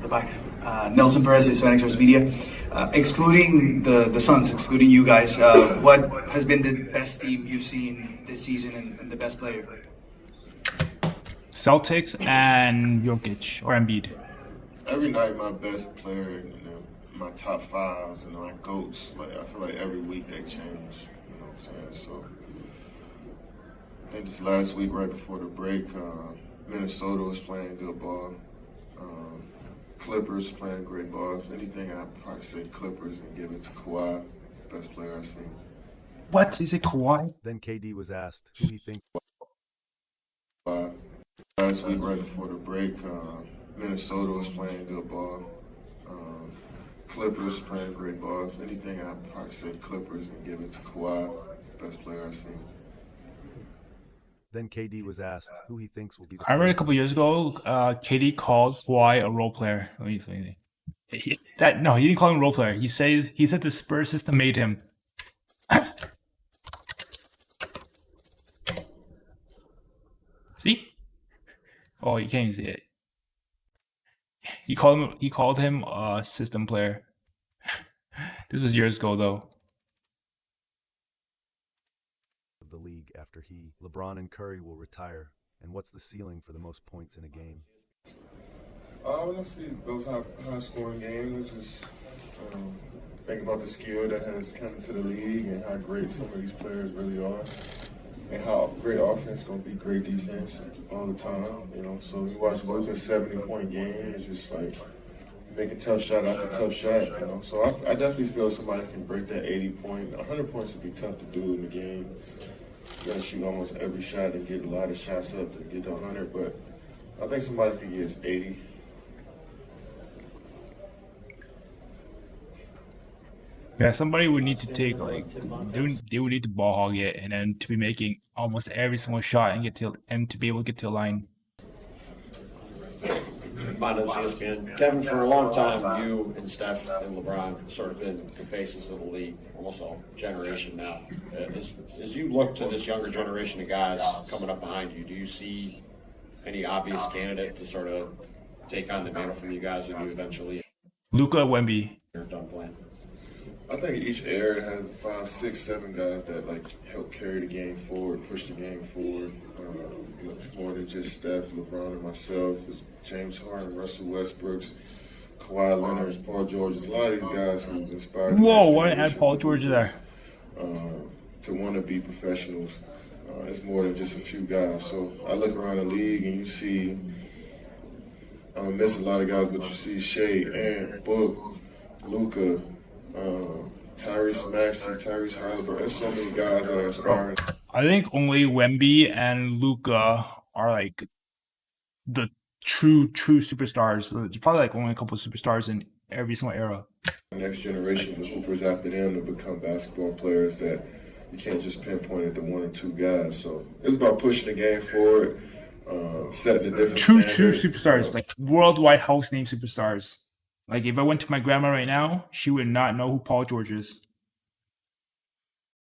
back. Nelson Perez, Hispanic Source Media. Excluding the Suns, excluding you guys, what has been the best team you've seen this season and the best player? Celtics and Jokic or Embiid. Every night, my best player, my top fives and my GOATs. Like I feel like every week they change. You know what I'm saying? So I think this last week, right before the break, Minnesota was playing good ball. Clippers playing great ball. If anything, I'd probably say Clippers and give it to Kawhi. He's the best player I've seen. What? Is it Kawhi? Then KD was asked who he thinks. Last week, right before the break, Minnesota was playing good ball. Clippers playing great ball. If anything, I'd probably say Clippers and give it to Kawhi. He's the best player I've seen. Then KD was asked who he thinks will be the I remember a couple years ago, KD called Kawhi a role player. No, he didn't call him a role player. He said the Spurs system made him. See? Oh, you can't even see it. He called him a system player. This was years ago though. of the league after LeBron and Curry will retire? And what's the ceiling for the most points in a game? I want to see those high-scoring games. Just think about the skill that has come into the league and how great some of these players really are, and how great offense going to be great defense all the time. So you watch Luka's 70-point game, it's just like making tough shot after tough shot. So I definitely feel somebody can break that 80-point. 100 points would be tough to do in the game. You got to shoot almost every shot and get a lot of shots up to get to 100, but I think somebody can get 80. Yeah, somebody would need to take they would need to ball hog it and then to be making almost every single shot and to be able to get to the line. My name's ESPN. Kevin, for a long time, you and Steph and LeBron have sort of been the faces of the league, almost a generation now. As you look to this younger generation of guys coming up behind you, do you see any obvious candidate to sort of take on the mantle from you guys when you eventually Luka, Wemby. are done playing? I think each era has 5, 6, 7 guys that help carry the game forward, push the game forward. More than just Steph, LeBron, and myself. It's James Harden, Russell Westbrooks, Kawhi Leonard, Paul George. There's a lot of these guys who've inspired. Whoa! Why didn't I add Paul George there? To want to be professionals, it's more than just a few guys. So I look around the league and you see, I don't miss a lot of guys, but you see Shea, Ant, Book, Luka. Tyrese Maxey, Tyrese Halliburton. There's so many guys that are inspiring. I think only Wemby and Luka are like the true superstars. There's probably only a couple of superstars in every single era. The next generation of hoopers after them to become basketball players that you can't just pinpoint it to 1 or 2 guys. So it's about pushing the game forward, setting the different True standard. superstars, worldwide house name superstars. If I went to my grandma right now, she would not know who Paul George is.